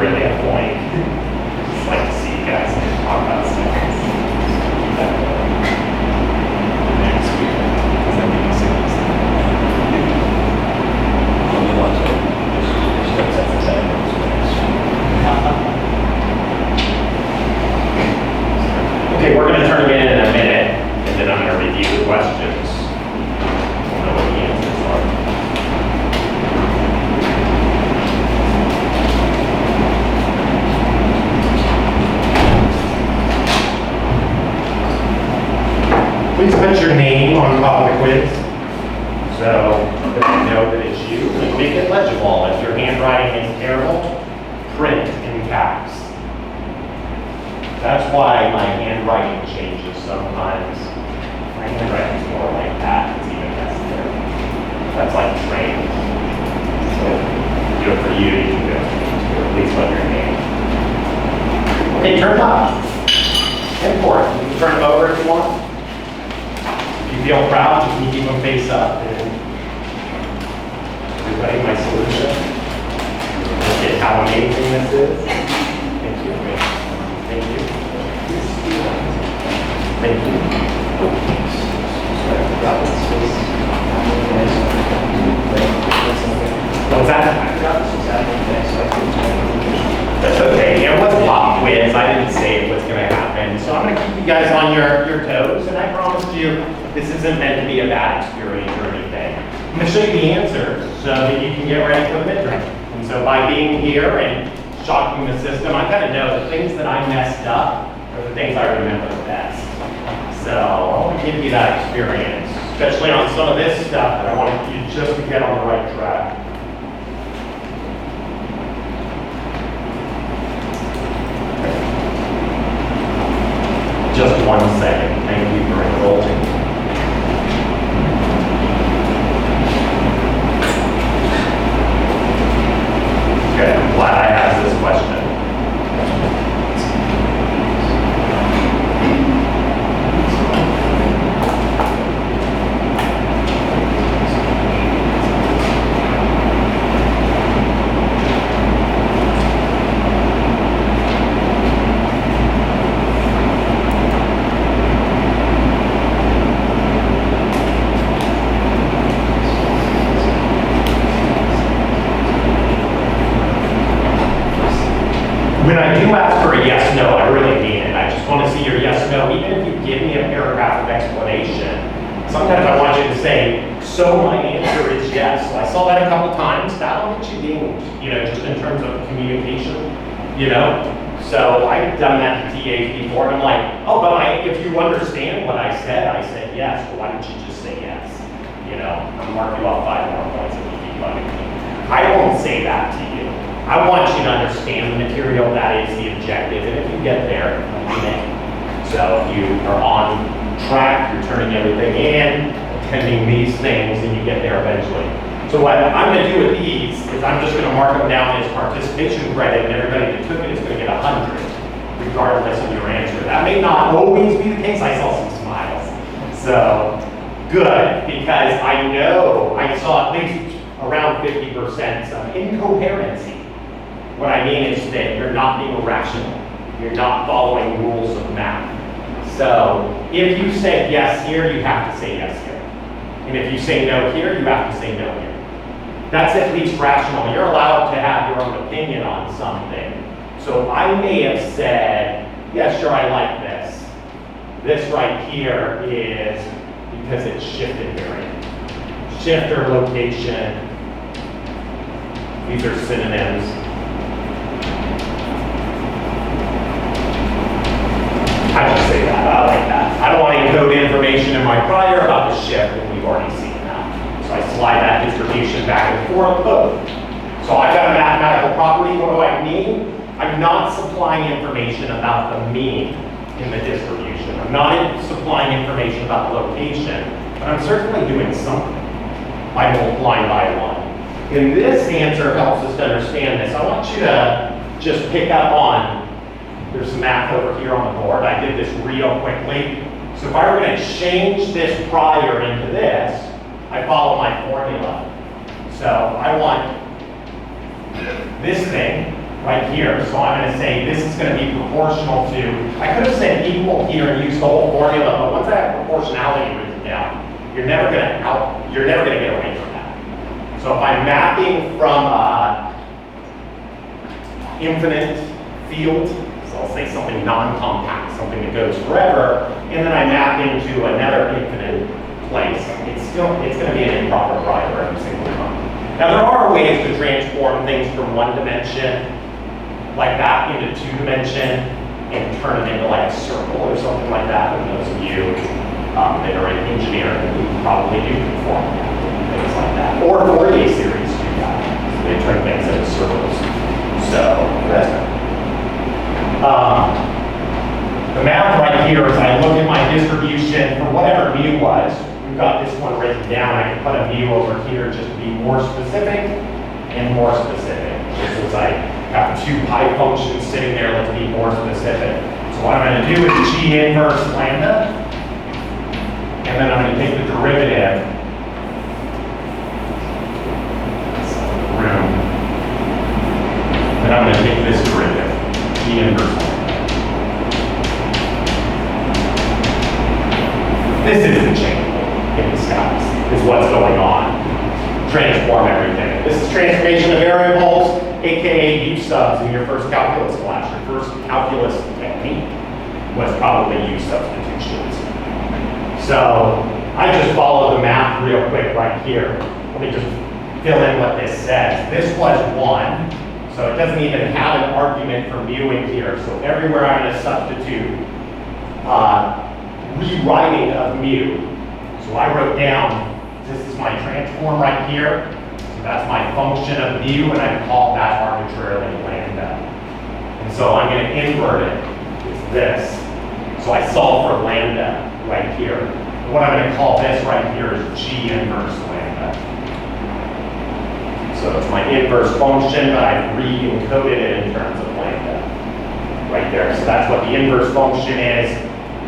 really a point. Just like to see you guys talk about stuff. Next week. Okay, we're going to turn it in a minute, and then I'm going to review the questions. I don't know what the answers are. Please put your name on top of the quiz, so that I know that it's you, and make it legible. If your handwriting is terrible, print in caps. That's why my handwriting changes sometimes. My handwriting's more like that, it's even messier. That's like training. So, do it for you, you can do it for me too. At least put your name. Okay, turn it up. And forth. You can turn them over if you want. If you feel proud, you can keep them face up. And everybody, my solution. Look at how amazing this is. Thank you. Thank you. Thank you. What's that? That's okay. It was a pop quiz. I didn't say what's going to happen. So I'm going to keep you guys on your toes. And I promise you, this isn't meant to be a bad experience or anything. I'm going to show you the answers so that you can get ready for the midterm. And so by being here and shocking the system, I kind of know the things that I messed up are the things I remember the best. So I want to give you that experience, especially on some of this stuff that I want you just to get on the right track. Just 1 second. Thank you for indulging. Okay, I'm glad I asked this question. When I do ask for a yes, no, I really mean it. I just want to see your yes, no. Even if you give me a paragraph of explanation, sometimes I want you to say, so my answer is yes. So I saw that a couple times. That'll get you dinged, just in terms of communication, So I've done that to TAs before, and I'm like, oh, but if you understand what I said yes. Well, why didn't you just say yes? I'll mark you off 5 more points if you keep bugging me. I won't say that to you. I want you to understand the material. That is the objective. And if you get there, you may. So if you are on track, you're turning everything in, attending these things, and you get there eventually. So what I'm going to do with these is I'm just going to mark them down as participation credit, and everybody that took it is going to get 100, regardless of your answer. That may not always be the case. I saw some smiles. So good, because I know I saw at least around 50% some incoherency. What I mean is that you're not being rational. You're not following rules of math. So if you say yes here, you have to say yes here. And if you say no here, you have to say no here. That's at least rational. You're allowed to have your own opinion on something. So I may have said, yeah, sure, I like this. This right here is because it's shifted variant. Shift or location. These are synonyms. I just say that, I like that. I don't want to encode information in my prior about the shift, and we've already seen that. So I slide that distribution back and forth, both. So I've got a mathematical property. What do I mean? I'm not supplying information about the mean in the distribution. I'm not supplying information about the location, but I'm certainly doing something by multiplying by 1. And this answer helps us to understand this. I want you to just pick up on, there's some math over here on the board. I did this real quickly. So if I were going to change this prior into this, I follow my formula. So I want this thing right here. So I'm going to say this is going to be proportional to, I could have said equal here and used the whole formula, but once I have proportionality written down, you're never going to get away from that. So if I'm mapping from infinite field, so I'll say something non-compact, something that goes forever, and then I map into another infinite place, it's going to be an improper prior every single time. Now there are ways to transform things from one dimension like that into two dimension and turn it into like a circle or something like that. And those of you that are in engineering, you probably do conform things like that. Or Fourier series do that. So they turn things into circles. So that's the math right here is I look at my distribution for whatever mu was. We've got this one written down. I can put a mu over here just to be more specific and more specific. Just as I have two pi functions sitting there, let's be more specific. So what I'm going to do is G inverse lambda, and then I'm going to take the derivative. Room. Then I'm going to take this derivative, G inverse lambda. This isn't changeable in disguise, is what's going on. Transform everything. This is transformation of variables, aka U subs in your first calculus class. Your first calculus technique was probably U substitutions. So I just follow the math real quick right here. Let me just fill in what this says. This was 1, so it doesn't even have an argument for mu in here. So everywhere I'm going to substitute rewriting of mu. So I wrote down, this is my transform right here. So that's my function of mu, and I call that arbitrarily lambda. And so I'm going to invert it. It's this. So I solve for lambda right here. And what I'm going to call this right here is G inverse lambda. So it's my inverse function, but I've re-encoded it in terms of lambda right there. So that's what the inverse function is.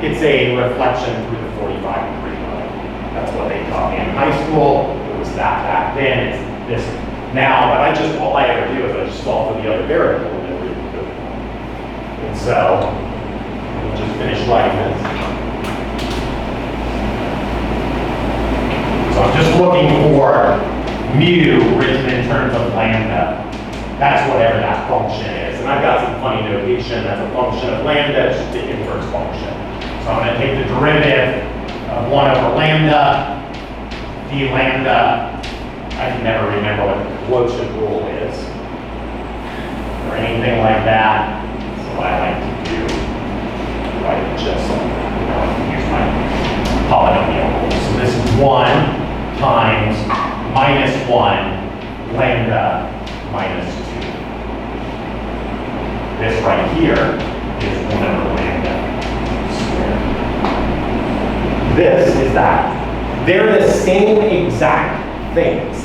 It's a reflection through the 45-degree line. That's what they taught me in high school. It was that back then. It's this now. But all I ever do is I just solve for the other variable and then re-encode it. And so we'll just finish writing this. So I'm just looking for mu written in terms of lambda. That's whatever that function is. And I've got some funny notation. That's a function of lambda, it's just the inverse function. So I'm going to take the derivative of 1 over lambda, d lambda. I can never remember what the quotient rule is, or anything like that. So I like to do, write it just like that. I can use my polynomial rule. So this is 1 times minus 1 lambda minus 2. This right here is 1 over lambda. This is that. They're the same exact things,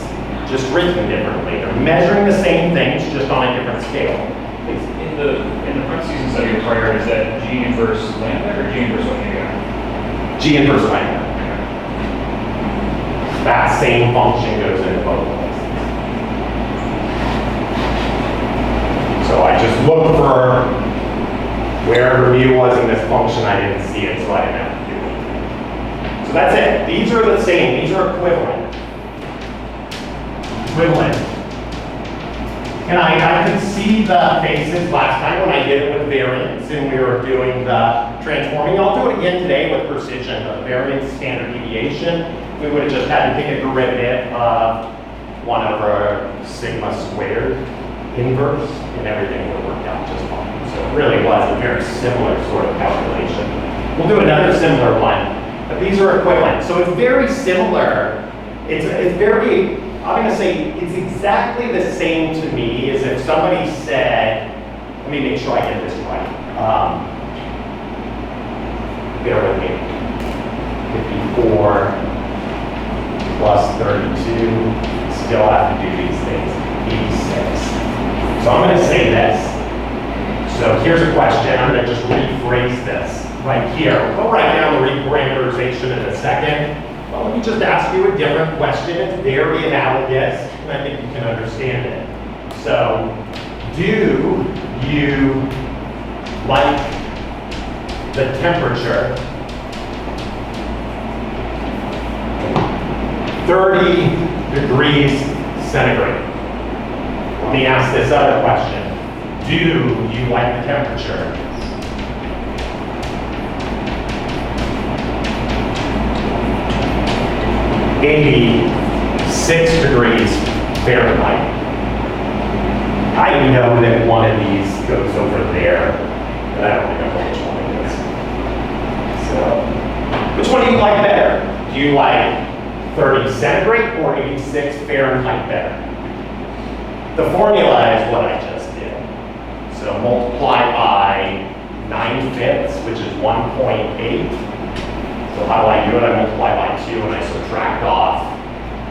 just written differently. They're measuring the same things, just on a different scale. In the parentheses instead of your prior, is that G inverse lambda or G inverse omega? G inverse lambda. That same function goes into both places. So I just looked for wherever mu was in this function, I didn't see it, so I didn't have to do it. So that's it. These are the same. These are equivalent. And I could see the faces last time when I did it with variance and we were doing the transforming. I'll do it again today with precision. The variance standard deviation, we would have just had to take a derivative of 1 over sigma squared inverse, and everything would have worked out just fine. So it really was a very similar sort of calculation. We'll do another similar one, but these are equivalent. So it's very similar. It's very, I'm going to say it's exactly the same to me as if somebody said, let me make sure I get this right. Bear with me. 54 plus 32, still have to do these things. 86. So I'm going to say this. So here's a question. I'm going to just rephrase this right here. We'll write down the reparameterization in a second. Well, let me just ask you a different question. It's very analogous, and I think you can understand it. So do you like the temperature 30 degrees centigrade? Let me ask this other question. Do you like the temperature 86 degrees Fahrenheit? I know that one of these goes over there, but I don't remember which one it is. So, which one do you like better? Do you like 30 centigrade or 86 Fahrenheit better? The formula is what I just did. So multiply by 9/5, which is 1.8. So how do I do it? I multiply by 2 and I subtract off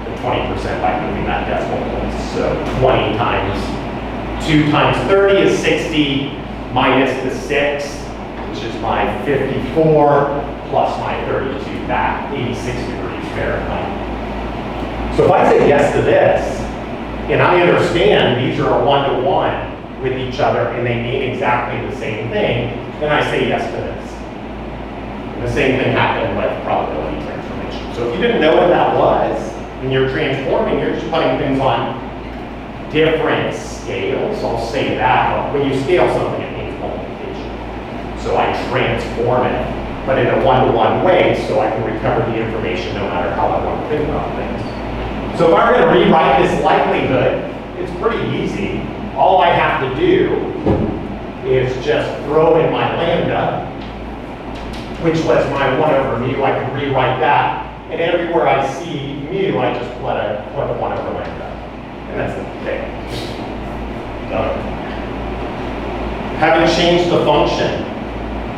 the 20% by moving that decimal point. So 20 times 2 times 30 is 60 minus the 6, which is my 54, plus my 32 back, 86 degrees Fahrenheit. So if I say yes to this, and I understand these are a one-to-one with each other and they mean exactly the same thing, then I say yes to this. And the same thing happened with probability transformation. So if you didn't know what that was, when you're transforming, you're just putting things on different scales. I'll say that, but when you scale something, it means multiplication. So I transform it, but in a one-to-one way, so I can recover the information no matter how I want to think about things. So if I'm going to rewrite this likelihood, it's pretty easy. All I have to do is just throw in my lambda, which was my 1 over mu. I can rewrite that. And everywhere I see mu, I just put a 1 over lambda. And that's the thing. Done. Haven't changed the function.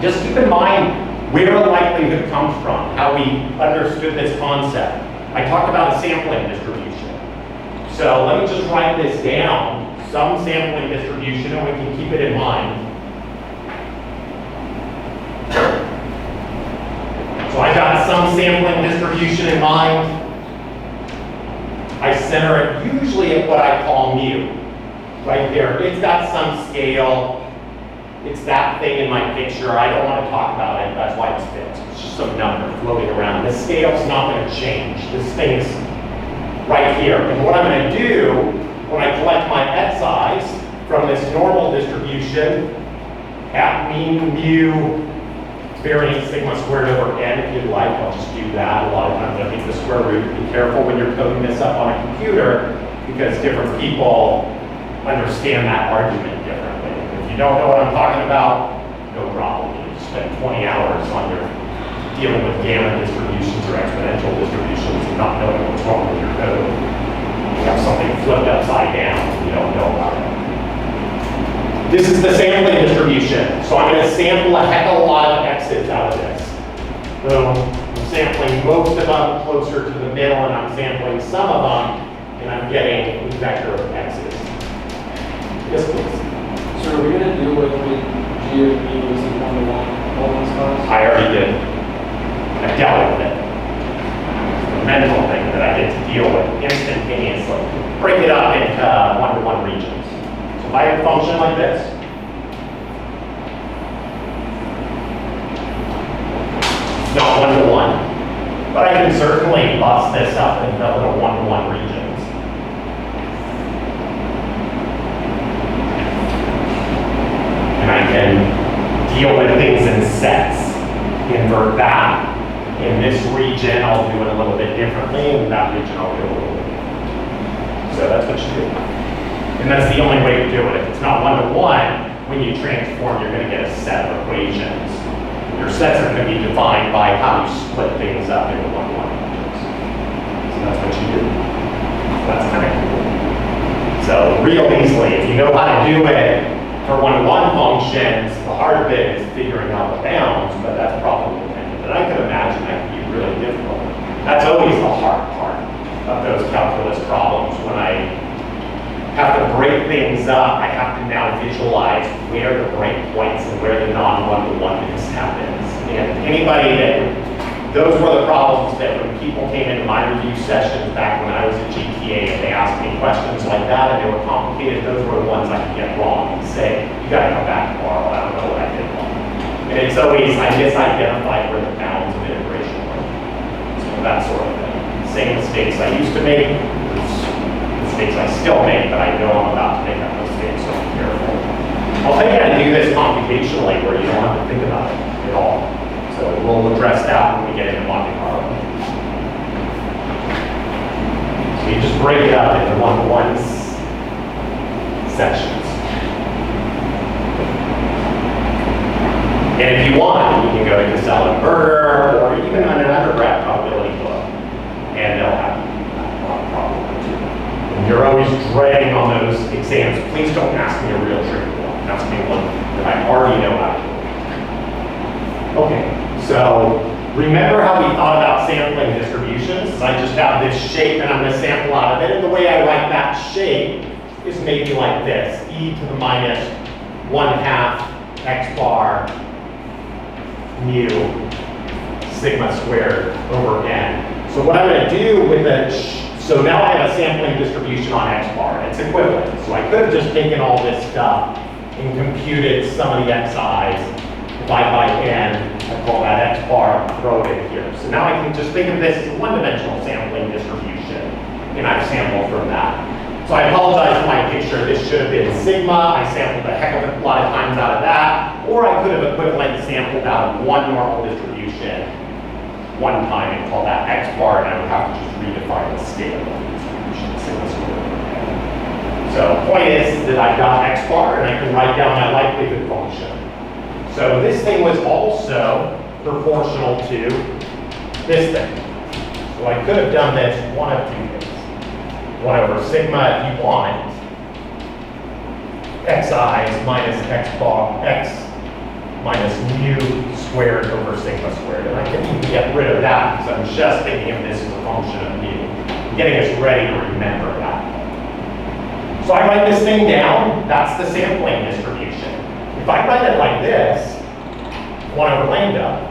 Just keep in mind where the likelihood comes from, how we understood this concept. I talked about a sampling distribution. So let me just write this down, some sampling distribution, and we can keep it in mind. So I got some sampling distribution in mind. I center it usually at what I call mu, right there. It's got some scale. It's that thing in my picture. I don't want to talk about it. That's why it's fixed. It's just some number floating around. The scale's not going to change. This thing's right here. And what I'm going to do when I collect my xi's from this normal distribution at mean mu variance sigma squared over n, if you'd like, I'll just do that. A lot of times I think the square root. Be careful when you're coding this up on a computer because different people understand that argument differently. If you don't know what I'm talking about, no problem. You spend 20 hours on your dealing with gamma distributions or exponential distributions and not knowing what's wrong with your code. You have something flipped upside down, you don't know about it. This is the sampling distribution. So I'm going to sample a heck of a lot of x's out of this. So I'm sampling most of them closer to the middle, and I'm sampling some of them, and I'm getting a vector of x's. Yes, please. So are we going to deal with when G of E was in one-to-one all this class? I already did. I dealt with it. It's a mental thing that I get to deal with instantaneously. Break it up into one-to-one regions. So if I have a function like this, it's not one-to-one, but I can certainly bust this up into little one-to-one regions. And I can deal with things in sets. Invert that. In this region, I'll do it a little bit differently. In that region, I'll do it a little bit differently. So that's what you do. And that's the only way to do it. If it's not one-to-one, when you transform, you're going to get a set of equations. Your sets are going to be defined by how you split things up into one-to-one regions. So that's what you do. That's kind of cool. So real easily, if you know how to do it for one-to-one functions, the hard bit is figuring out the bounds, but that's problem dependent. And I can imagine that can be really difficult. That's always the hard part of those calculus problems. When I have to break things up, I have to now visualize where the break points and where the non-one-to-one-ness happens. And anybody that those were the problems that when people came into my review sessions back when I was at GTA and they asked me questions like that and they were complicated, those were the ones I could get wrong and say, you gotta come back tomorrow, I don't know what I did wrong. And it's always, I misidentified where the bounds of integration were. So that sort of thing. Same mistakes I used to make, mistakes I still make, but I know I'm about to make that mistake, so be careful. I'll tell you how to do this computationally where you don't have to think about it at all. So we'll address that when we get into Monte Carlo. So you just break it up into one-to-one sections. And if you want, you can go to Casella and Berger or even on an undergrad probability book, and they'll have that problem too. And you're always dreading on those exams. Please don't ask me a real tricky one. Ask me one that I already know how to do. Okay. So remember how we thought about sampling distributions? I just have this shape and I'm going to sample out of it. And the way I write that shape is maybe like this. E to the minus 1/2 x bar mu sigma squared over n. So what I'm going to do with it, so now I have a sampling distribution on x bar. It's equivalent. So I could have just taken all this stuff and computed some of the xi's, divide by n, I call that x bar, throw it in here. So now I can just think of this as a one-dimensional sampling distribution, and I've sampled from that. So I apologize for my picture. This should have been sigma. I sampled a heck of a lot of times out of that, or I could have equivalent sampled out of one normal distribution one time and call that x bar, and I would have to just redefine the scale of the distribution, sigma squared. So the point is that I've got x bar, and I can write down my likelihood function. So this thing was also proportional to this thing. So I could have done this one of two things. 1 over sigma if you want, xi's minus x bar, x minus mu squared over sigma squared. And I can even get rid of that because I'm just thinking of this as a function of mu. I'm getting us ready to remember that. So I write this thing down, that's the sampling distribution. If I write it like this, 1 over lambda,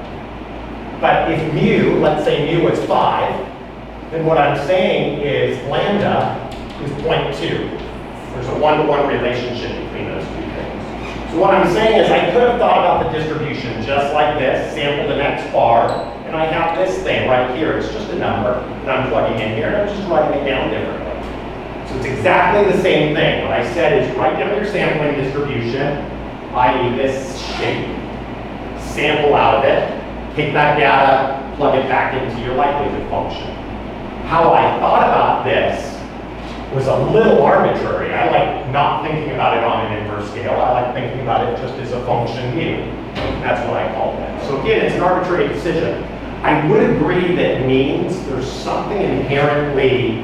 but if mu, let's say mu is 5, then what I'm saying is lambda is 0.2. There's a one-to-one relationship between those two things. So what I'm saying is I could have thought about the distribution just like this, sampled an x bar, and I have this thing right here. It's just a number that I'm plugging in here, and I'm just writing it down differently. So it's exactly the same thing. What I said is write down your sampling distribution, i.e. this shape, sample out of it, take that data, plug it back into your likelihood function. How I thought about this was a little arbitrary. I like not thinking about it on an inverse scale. I like thinking about it just as a function mu. That's what I call it. So again, it's an arbitrary decision. I would agree that means there's something inherently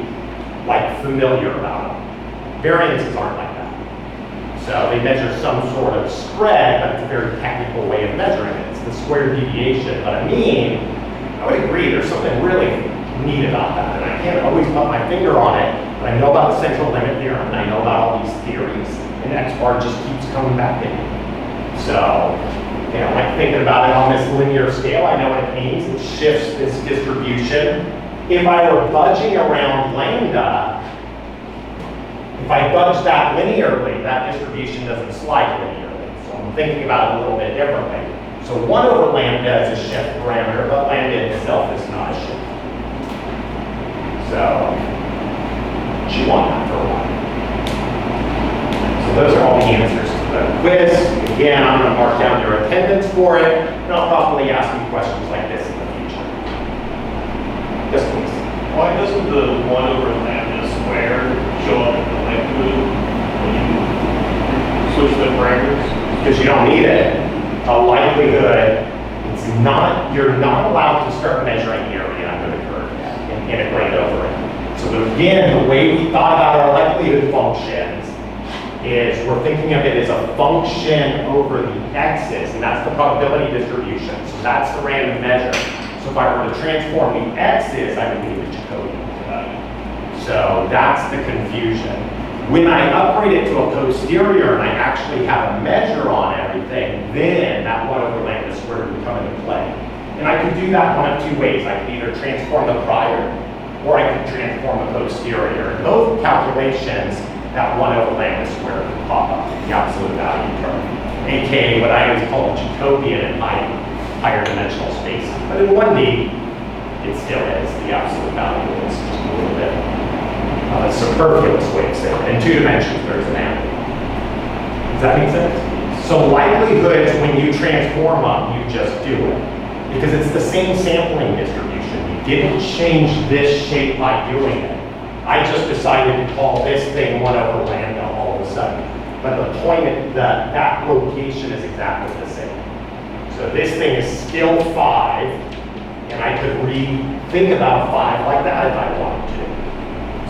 like familiar about them. Variances aren't like that. So they measure some sort of spread, but it's a very technical way of measuring it. It's the square deviation. But a mean, I would agree there's something really neat about that. And I can't always put my finger on it, but I know about the central limit theorem, and I know about all these theories, and x bar just keeps coming back in. So, you know, like thinking about it on this linear scale, I know what it means. It shifts this distribution. If I were budging around lambda, if I budge that linearly, that distribution doesn't slide linearly. So I'm thinking about it a little bit differently. So 1 over lambda is a shift parameter, but lambda itself is not a shift. So, chew on that for a while. So those are all the answers to the quiz. Again, I'm going to mark down your attendance for it, and I'll probably ask you questions like this in the future. Yes, please. Why doesn't the 1 over lambda squared show up in the likelihood when you switch the parameters? Because you don't need it. A likelihood, it's not, you're not allowed to start measuring the area under the curve yet and integrate over it. So again, the way we thought about our likelihood functions is we're thinking of it as a function over the x's, and that's the probability distribution. So that's the random measure. So if I were to transform the x's, I would need the Jacobian. So that's the confusion. When I upgrade it to a posterior and I actually have a measure on everything, then that 1 over lambda squared would come into play. And I could do that one of two ways. I could either transform the prior, or I could transform the posterior. In both calculations, that 1 over lambda squared would pop up, the absolute value term, aka what I always call Jacobian in higher dimensional spaces. But in 1D, it still is the absolute value. It's just a little bit a superfluous way of saying it. In 2 dimensions, there's an angle. Does that make sense? So likelihoods, when you transform them, you just do it. Because it's the same sampling distribution. You didn't change this shape by doing it. I just decided to call this thing 1 over lambda all of a sudden. But the point is that that location is exactly the same. So this thing is still 5, and I could think about 5 like that if I wanted to.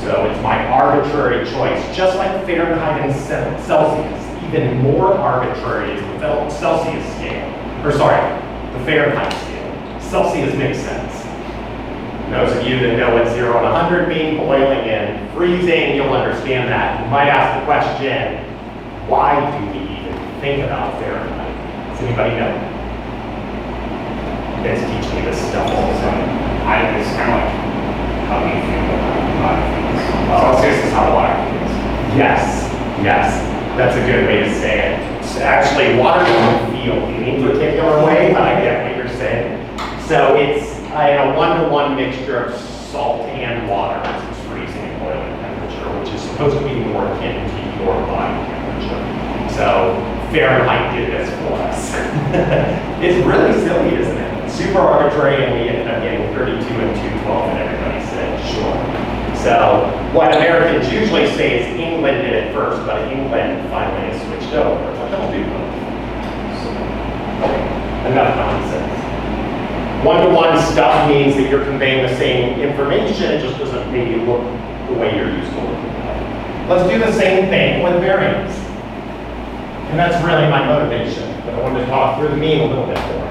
So it's my arbitrary choice, just like Fahrenheit and Celsius. Even more arbitrary is the Celsius scale. Or sorry, the Fahrenheit scale. Celsius makes sense. Those of you that know what 0 and 100 mean, boiling and freezing, you'll understand that. You might ask the question, why do we even think about Fahrenheit? Does anybody know? You guys teach me this stuff all the time. It's kind of like how do you feel about things? Celsius is how water feels. Yes, yes. That's a good way to say it. So actually, water doesn't feel any particular way, but I get what you're saying. So it's a 1-to-1 mixture of salt and water as it's freezing and boiling temperature, which is supposed to be more akin to your body temperature. So Fahrenheit did this for us. It's really silly, isn't it? Super arbitrary, and we ended up getting 32 and 212, and everybody said, sure. So what Americans usually say is England did it first, but England finally has switched over. But they'll do both. So, okay, enough nonsense. 1-to-1 stuff means that you're conveying the same information, it just doesn't maybe look the way you're used to looking at it. Let's do the same thing with variance. And that's really my motivation, but I wanted to talk through the mean a little bit more.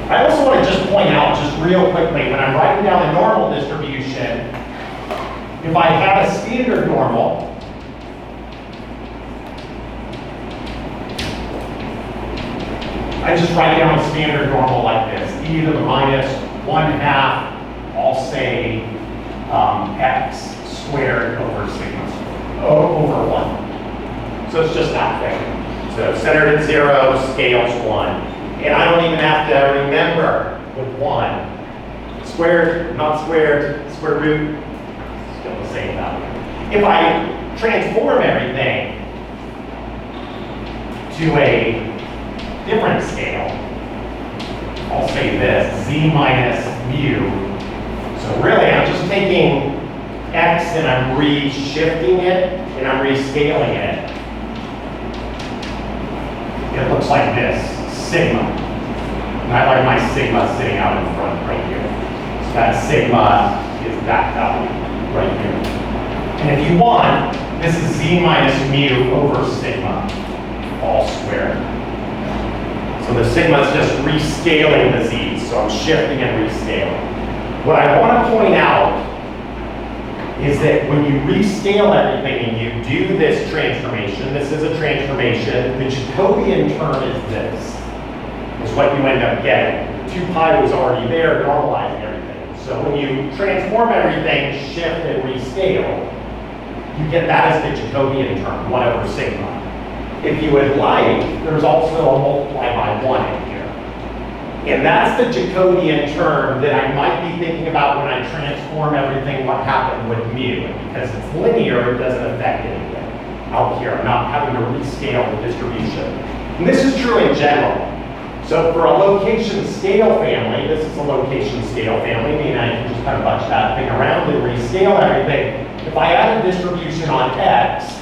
I also want to just point out, just real quickly, when I'm writing down the normal distribution, if I have a standard normal, I just write down a standard normal like this, e to the minus 1/2, I'll say x squared over sigma squared, over 1. So it's just that thing. So centered at 0, scales 1. And I don't even have to remember with 1. Squared, not squared, square root, still the same value. If I transform everything to a different scale, I'll say this, z minus mu. So really, I'm just taking x and I'm re-shifting it and I'm rescaling it. It looks like this, sigma. And I like my sigma sitting out in front right here. So that sigma is that value right here. And if you want, this is z minus mu over sigma, all squared. So the sigma is just rescaling the z's, so I'm shifting and rescaling. What I want to point out is that when you rescale everything and you do this transformation, this is a transformation, the Jacobian term is this, is what you end up getting. The 2 pi was already there, normalizing everything. So when you transform everything, shift and rescale, you get that as the Jacobian term, 1 over sigma. If you would like, there's also a multiply by 1 in here. And that's the Jacobian term that I might be thinking about when I transform everything, what happened with mu. And because it's linear, it doesn't affect anything out here. I'm not having to rescale the distribution. And this is true in general. So for a location scale family, this is a location scale family, meaning I can just kind of bunch that thing around and rescale everything. If I had a distribution on x,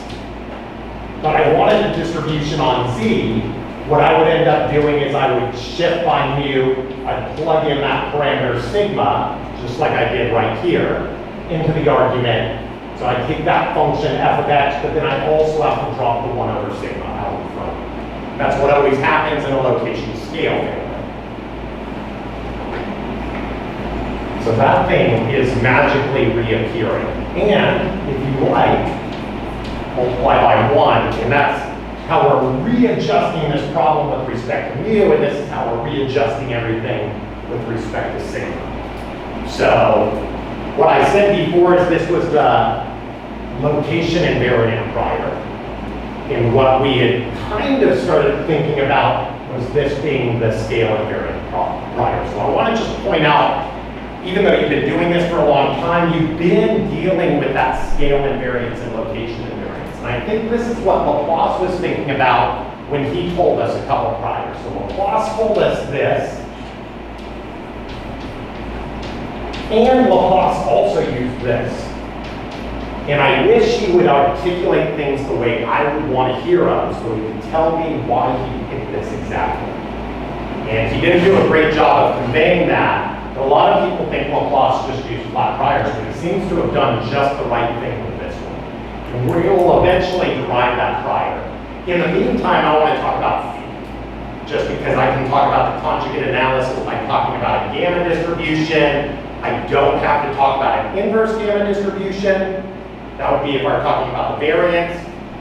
but I wanted a distribution on z, what I would end up doing is I would shift by mu, I'd plug in that parameter sigma, just like I did right here, into the argument. So I take that function f of x, but then I also have to drop the 1 over sigma out in front. That's what always happens in a location scale family. So that thing is magically reappearing. And if you like, multiply by 1, and that's how we're readjusting this problem with respect to mu, and this is how we're readjusting everything with respect to sigma. So what I said before is this was the location invariant prior. And what we had kind of started thinking about was this being the scale invariant prior. So I want to just point out, even though you've been doing this for a long time, you've been dealing with that scale invariance and location invariance. And I think this is what Laplace was thinking about when he told us a couple prior. So Laplace told us this, and Laplace also used this. And I wish he would articulate things the way I would want to hear them, so he could tell me why he picked this exactly. And he didn't do a great job of conveying that. But a lot of people think Laplace just used flat priors, but he seems to have done just the right thing with this one. And we will eventually derive that prior. In the meantime, I want to talk about phi, just because I can talk about the conjugate analysis by talking about a gamma distribution. I don't have to talk about an inverse gamma distribution. That would be if I were talking about the variance,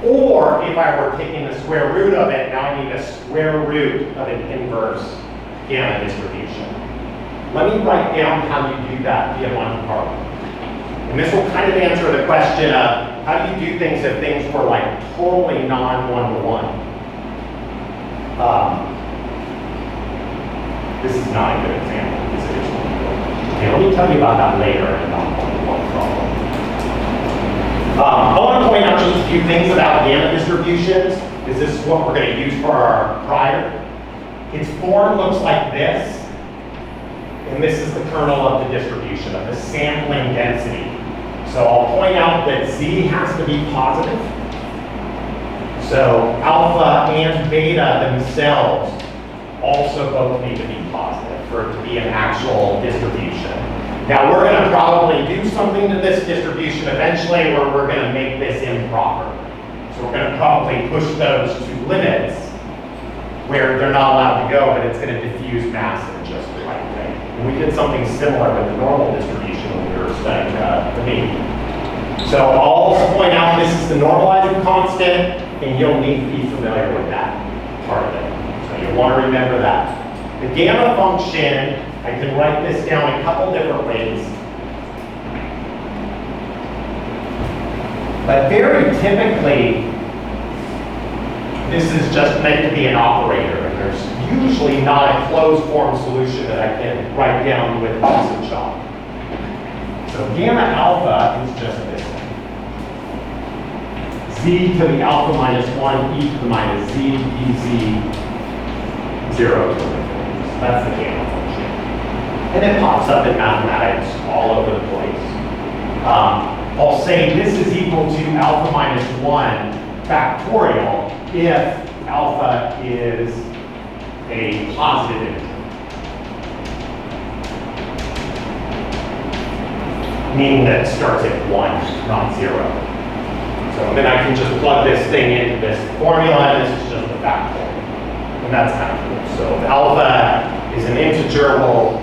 or if I were taking the square root of it, now I need a square root of an inverse gamma distribution. Let me write down how you do that via Monte Carlo. And this will kind of answer the question of how do you do things if things were like totally non-one-to-one. This is not a good example because it is one-to-one. Okay, let me tell you about that later in a non-one-to-one problem. I want to point out just a few things about gamma distributions, because this is what we're going to use for our prior. Its form looks like this, and this is the kernel of the distribution, of the sampling density. So I'll point out that z has to be positive. So alpha and beta themselves also both need to be positive for it to be an actual distribution. Now we're going to probably do something to this distribution eventually where we're going to make this improper. So we're going to probably push those to limits where they're not allowed to go, but it's going to diffuse mass in just the right way. And we did something similar with the normal distribution when we were studying the mean. So I'll also point out this is the normalizing constant, and you'll need to be familiar with that part of it. So you'll want to remember that. The gamma function, I can write this down a couple different ways. But very typically, this is just meant to be an operator, and there's usually not a closed form solution that I can write down with a piece of chalk. So gamma alpha is just this thing. Z to the alpha minus 1, e to the minus z, dz, 0 to the that's the gamma function. And it pops up in mathematics all over the place. I'll say this is equal to alpha minus 1 factorial if alpha is a positive integer. Meaning that it starts at 1, not 0. So then I can just plug this thing into this formula, and this is just the factorial. And that's kind of cool. So if alpha is an integer, we'll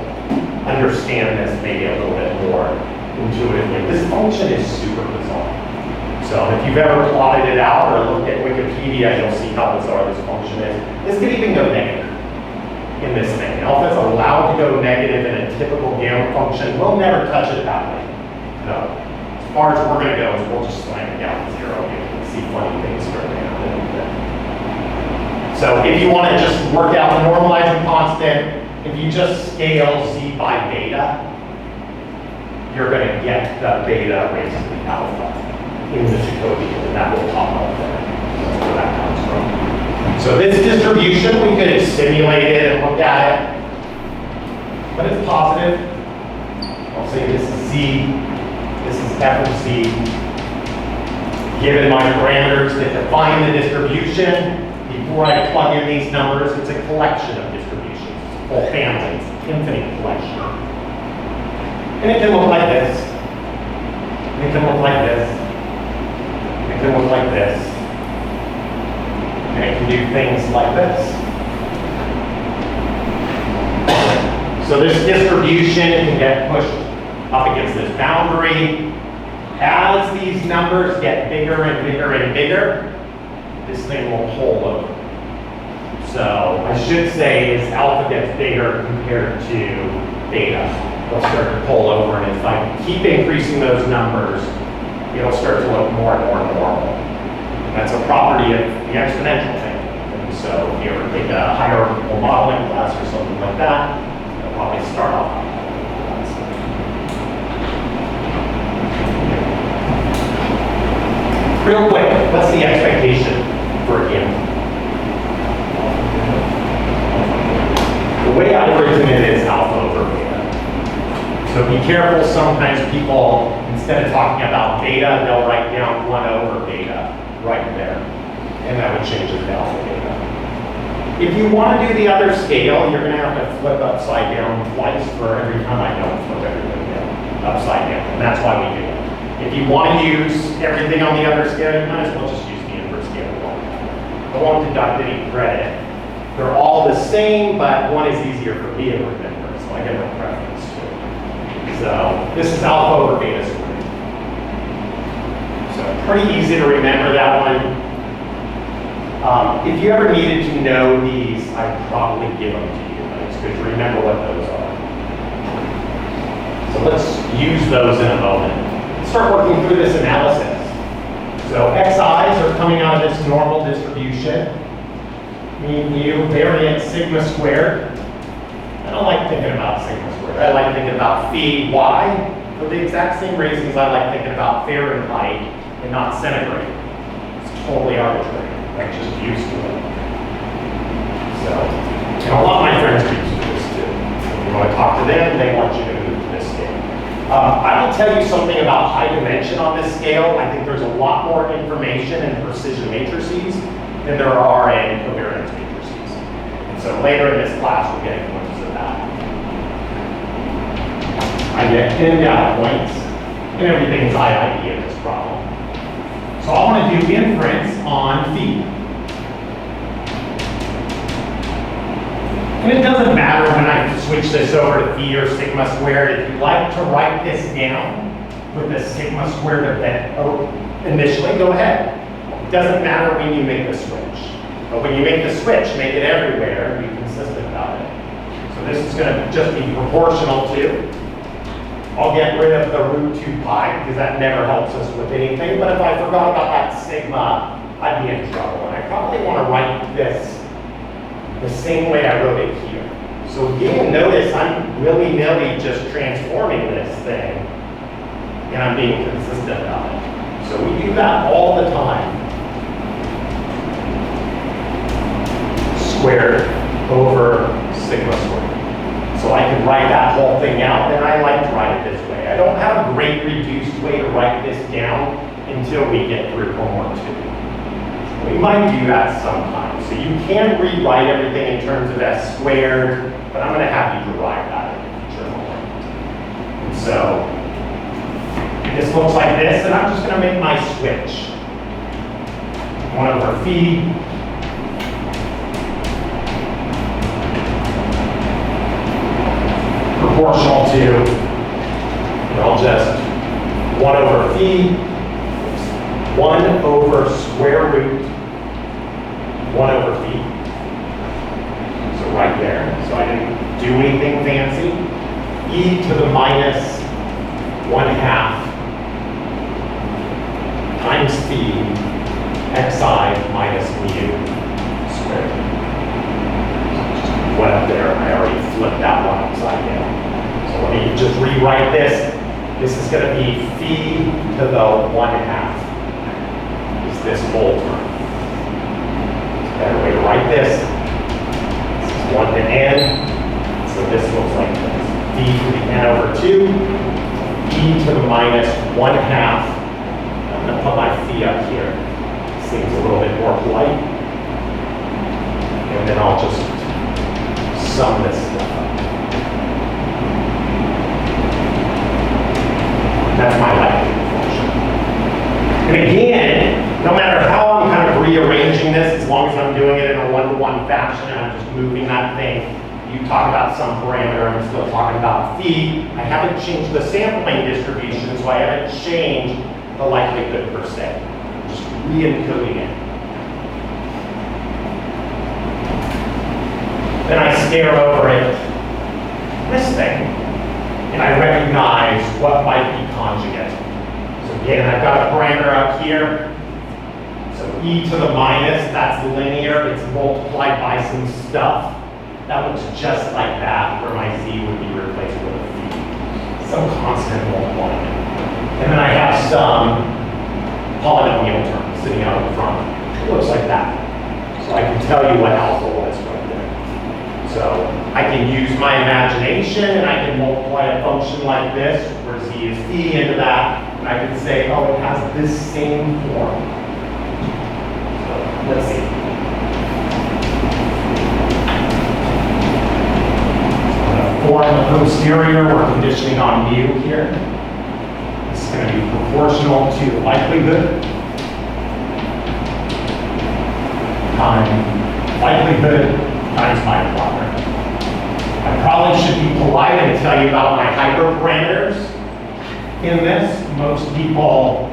understand this maybe a little bit more intuitively. This function is super bizarre. So if you've ever plotted it out or looked at Wikipedia, you'll see how bizarre this function is. This could even go negative in this thing. Alpha is allowed to go negative in a typical gamma function. We'll never touch it that way. No. As far as we're going to go is we'll just slam it down to 0. You can see funny things starting to happen. So if you want to just work out the normalizing constant, if you just scale z by beta, you're going to get the beta raised to the alpha in the Jacobian, and that will pop up there. That's where that comes from. So this distribution, we could simulate it and look at it, but it's positive. I'll say this is z, this is f of z. Given my parameters that define the distribution, before I plug in these numbers, it's a collection of distributions. It's a full family. It's an infinite collection. And it can look like this. It can look like this. It can look like this. And it can do things like this. So this distribution can get pushed up against this boundary. As these numbers get bigger and bigger and bigger, this thing will pull over. So I should say as alpha gets bigger compared to beta, it'll start to pull over, and if I keep increasing those numbers, it'll start to look more and more normal. That's a property of the exponential thing. And so if you ever take a hierarchical modeling class or something like that, it'll probably start off. Real quick, what's the expectation for a gamma? The way I've written it is alpha over beta. So be careful, sometimes people, instead of talking about beta, they'll write down 1 over beta right there. And that would change it to alpha beta. If you want to do the other scale, you're going to have to flip upside down twice for every time I don't flip everything down, upside down. And that's why we do it. If you want to use everything on the other scale, you might as well just use the inverse scale alone. I won't deduct any credit. They're all the same, but one is easier for me to remember, so I get no preference to it. So this is alpha over beta squared. So pretty easy to remember that one. If you ever needed to know these, I'd probably give them to you, but it's good to remember what those are. So let's use those in a moment. Start working through this analysis. So xi's are coming out of this normal distribution. Mean mu, variance, sigma squared. I don't like thinking about sigma squared. I like thinking about phi y for the exact same reasons I like thinking about Fahrenheit and not centigrade. It's totally arbitrary. I'm just used to it. So, and a lot of my friends are used to this too. When you want to talk to them, they want you to move to this scale. I will tell you something about high dimension on this scale. I think there's a lot more information in precision matrices than there are in covariance matrices. And so later in this class, we'll get a glimpse of that. I get in data points, and everything's IID in this problem. So I want to do inference on phi. And it doesn't matter when I switch this over to phi or sigma squared. If you like to write this down with the sigma squared event initially, go ahead. It doesn't matter when you make the switch. But when you make the switch, make it everywhere and be consistent about it. So this is going to just be proportional to. I'll get rid of the root 2 pi because that never helps us with anything. But if I forgot about that sigma, I'd be in trouble. And I probably want to write this the same way I wrote it here. So again, notice I'm willy-nilly just transforming this thing, and I'm being consistent about it. So we do that all the time. Squared over sigma squared. So I can write that whole thing out, and I like to write it this way. I don't have a great reduced way to write this down until we get through homework 2. We might do that sometimes. So you can rewrite everything in terms of s squared, but I'm going to have you derive that in the future homework. And so this looks like this, and I'm just going to make my switch. 1 over phi. Proportional to, and I'll just 1 over phi, 1 over square root 1 over phi. So right there. So I didn't do anything fancy. E to the minus 1/2 times phi xi minus mu squared. So went up there. I already flipped that one upside down. So let me just rewrite this. This is going to be phi to the 1/2. Is this whole term? Better way to write this. This is 1 to n. So this looks like this. D to the n over 2. E to the minus 1/2. I'm going to put my phi up here. Seems a little bit more polite. And then I'll just sum this stuff up. That's my likelihood function. And again, no matter how I'm kind of rearranging this, as long as I'm doing it in a one-to-one fashion and I'm just moving that thing, you talk about some parameter, I'm still talking about phi. I haven't changed the sampling distribution, so I haven't changed the likelihood per se. Just re-encoding it. Then I stare over at this thing, and I recognize what might be conjugate. So again, I've got a parameter up here. So e to the minus, that's linear, it's multiplied by some stuff. That looks just like that, where my z would be replaced with a phi. Some constant multiplying. And then I have some polynomial term sitting out in front. It looks like that. So I can tell you what alpha was right there. So I can use my imagination and I can multiply a function like this, where z is phi into that, and I can say, oh, it has this same form. So let's see. Form the posterior, we're conditioning on mu here. This is going to be proportional to likelihood times likelihood times my quadrant. I probably should be polite and tell you about my hyperparameters in this. Most people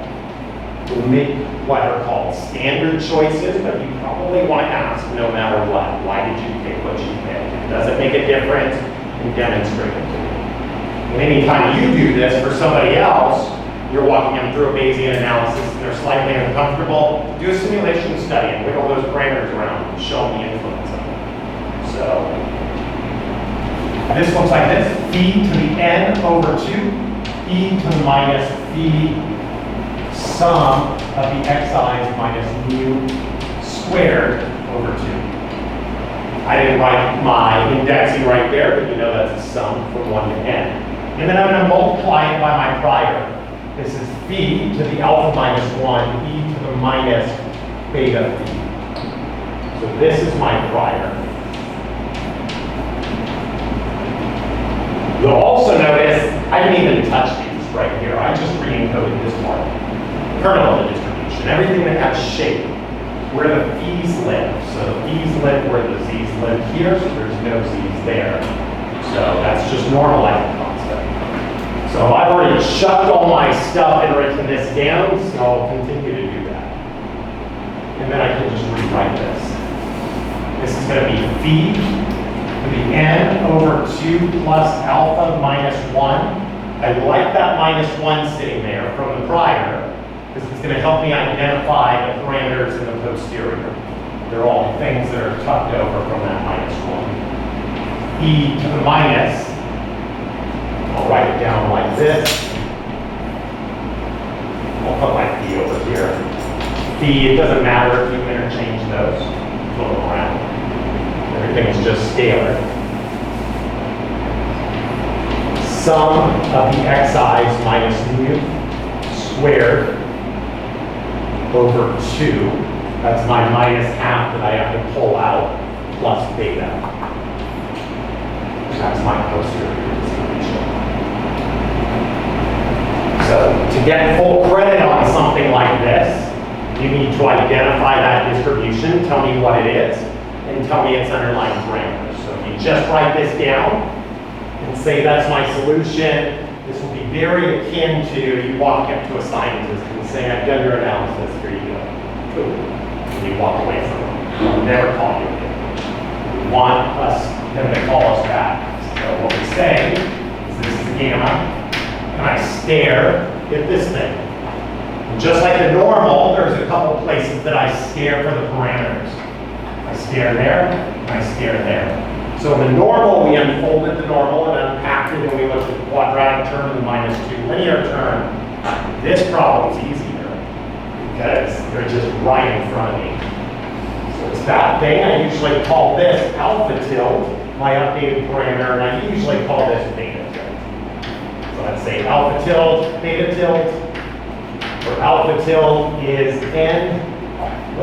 will make what are called standard choices, but you probably want to ask no matter what, why did you pick what you picked? Does it make a difference? And demonstrate it to me. And anytime you do this for somebody else, you're walking them through a Bayesian analysis and they're slightly uncomfortable, do a simulation study and wiggle those parameters around and show them the influence of them. So this looks like this: phi to the n over 2, e to the minus phi sum of the xi's minus mu squared over 2. I didn't write my indexing right there, but you know that's a sum from 1 to n. And then I'm going to multiply it by my prior. This is phi to the alpha minus 1, e to the minus beta phi. So this is my prior. You'll also notice I didn't even touch these right here. I just re-encoded this part. Kernel of the distribution, everything that has shape, where the ph's live. So the ph's live where the z's live here, so there's no z's there. So that's just normalizing concept. So I've already shoved all my stuff and written this down, so I'll continue to do that. And then I can just rewrite this. This is going to be phi to the n over 2 plus alpha minus 1. I like that minus 1 sitting there from the prior, because it's going to help me identify the parameters in the posterior. They're all things that are tucked over from that minus 1. E to the minus, I'll write it down like this. I'll put my phi over here. Phi, it doesn't matter if you interchange those, flip them around. Everything is just scalar. Sum of the xi's minus mu squared over 2. That's my minus half that I have to pull out, plus beta. That's my posterior distribution. So to get full credit on something like this, you need to identify that distribution, tell me what it is, and tell me its underlying parameters. So if you just write this down and say that's my solution, this will be very akin to you walking up to a scientist and saying, I've done your analysis, here you go. Boom. And you walk away from them. They'll never call you again. We want them to call us back. So what we say is this is the gamma, and I stare at this thing. And just like the normal, there's a couple places that I stare for the parameters. I stare there, and I stare there. So in the normal, we unfolded the normal and unpacked it, and we looked at the quadratic term and the minus 2 linear term. This problem's easier because they're just right in front of me. So it's that thing. I usually call this alpha tilde, my updated parameter, and I usually call this beta tilde. So I'd say alpha tilde, beta tilde, where alpha tilde is n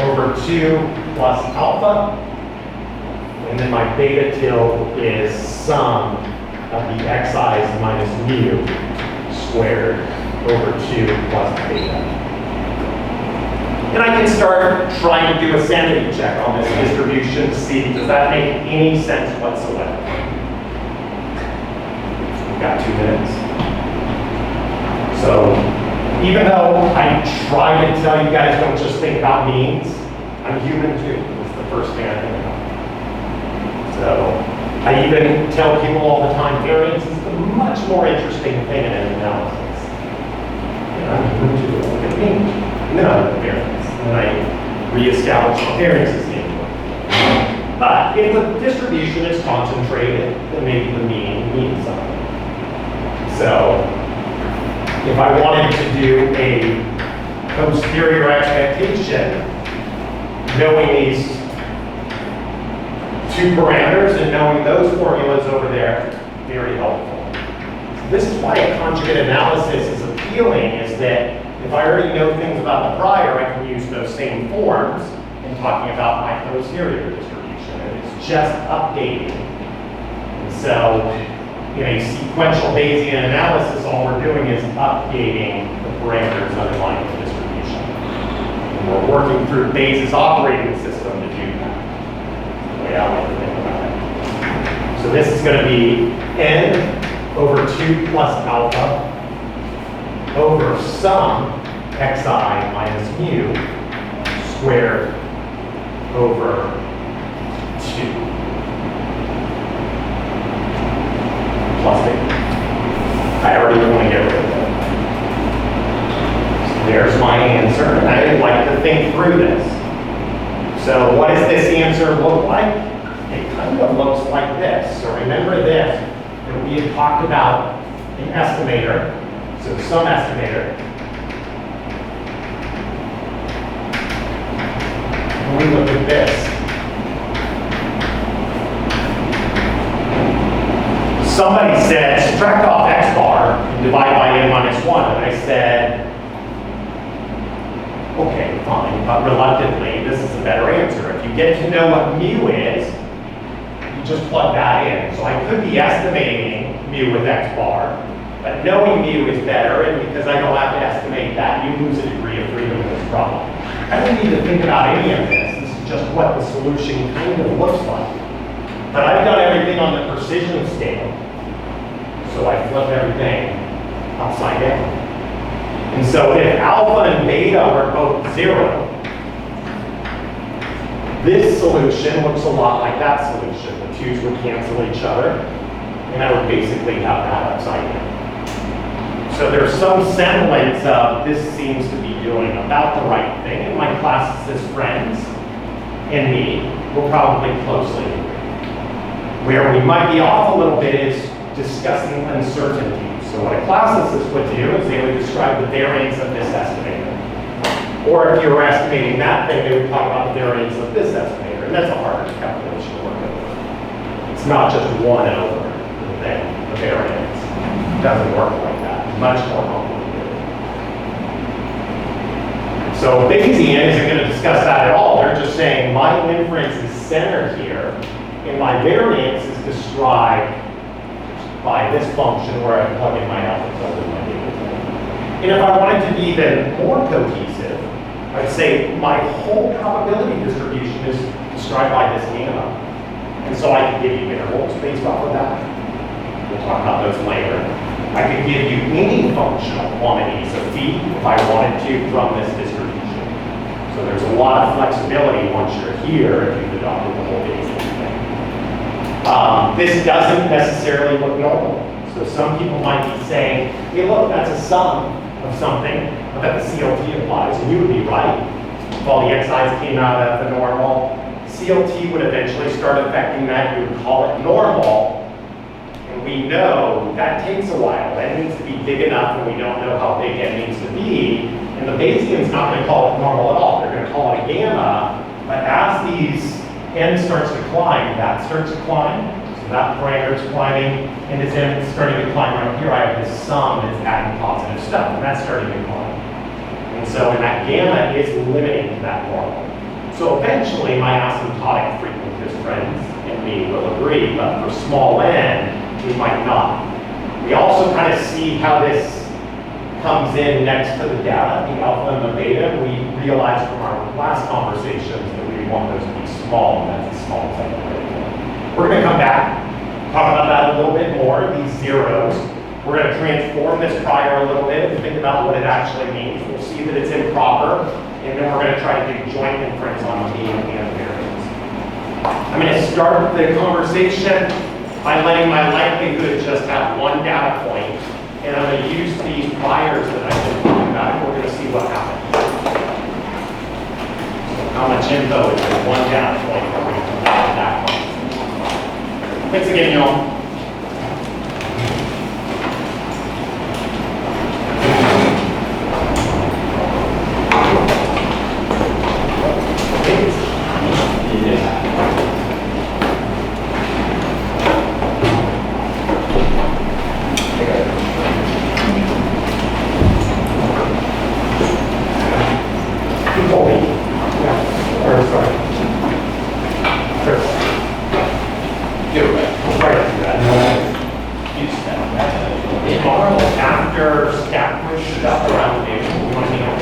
over 2 plus alpha. And then my beta tilde is sum of the xi's minus mu squared over 2 plus beta. And I can start trying to do a sanity check on this distribution to see, does that make any sense whatsoever? We've got 2 minutes. So even though I try to tell you guys don't just think about means, I'm human too. That's the first thing I think about. So So I even tell people all the time, variance is the much more interesting thing in an analysis. And I'm going to look at mean, and then I look at variance, and I reestablish what variance is equal. But if the distribution is concentrated, then maybe the mean means something. So if I wanted to do a posterior expectation, knowing these two parameters and knowing those formulas over there, very helpful. This is why a conjugate analysis is appealing, is that if I already know things about the prior, I can use those same forms in talking about my posterior distribution. And it's just updating. And so in a sequential Bayesian analysis, all we're doing is updating the parameters underlying the distribution. And we're working through Bayes' operating system to do that. The way I like to think about it. So this is going to be n over 2 plus alpha over sum xi minus mu squared over 2 plus 8. I already want to get rid of it. So there's my answer, and I'd like to think through this. So what does this answer look like? It kind of looks like this. So remember this, that we had talked about an estimator, so some estimator. When we look at this, somebody said subtract off x bar and divide by n minus 1, and I said, okay, fine, but reluctantly, this is a better answer. If you get to know what mu is, you just plug that in. So I could be estimating mu with x bar, but knowing mu is better, and because I don't have to estimate that, you lose a degree of freedom in this problem. I don't need to think about any of this. This is just what the solution kind of looks like. But I've done everything on the precision scale, so I flip everything upside down. And so if alpha and beta were both 0, this solution looks a lot like that solution. The 2's would cancel each other, and I would basically have that upside down. So there's some semblance of this seems to be doing about the right thing, and my classicist friends and me will probably closely agree. Where we might be off a little bit is discussing uncertainty. So what a classicist would do is they would describe the variance of this estimator. Or if you were estimating that thing, they would talk about the variance of this estimator. And that's a harder calculation to work over. It's not just 1 over the thing, the variance. It doesn't work like that. It's much more complicated. So Bayesian isn't going to discuss that at all. They're just saying my inference is centered here, and my variance is described by this function where I plug in my alpha and my beta. And if I wanted to be even more cohesive, I'd say my whole probability distribution is described by this gamma. And so I could give you intervals based off of that. We'll talk about those later. I could give you any functional quantities of phi if I wanted to from this distribution. So there's a lot of flexibility once you're here if you've adopted the whole Bayesian thing. This doesn't necessarily look normal. So some people might be saying, hey look, that's a sum of something, but that the CLT applies, and you would be right. If all the xi's came out of the normal, CLT would eventually start affecting that. You would call it normal, and we know that takes a while. That needs to be big enough, and we don't know how big that needs to be. And the Bayesian's not going to call it normal at all. They're going to call it a gamma, but as these n starts to climb, that starts to climb. So that parameter is climbing, and as n is starting to climb right here, I have this sum that's adding positive stuff, and that's starting to climb. And so in that gamma is limiting to that normal. So eventually my asymptotic frequentist friends and me will agree, but for small n, we might not. We also kind of see how this comes in next to the data, the alpha and the beta. We realized from our last conversations that we want those to be small, and that's as small as I can really get. We're going to come back, talk about that a little bit more, these zeros. We're going to transform this prior a little bit and think about what it actually means. We'll see that it's improper, and then we're going to try to do joint inference on mean and variance. I'm going to start the conversation by letting my likelihood just have one data point, and I'm going to use these priors that I've been talking about, and we're going to see what happens. So how much info is in one data point that we can get that point. Thanks again, y'all. After stack push stuff around the table, we want to make a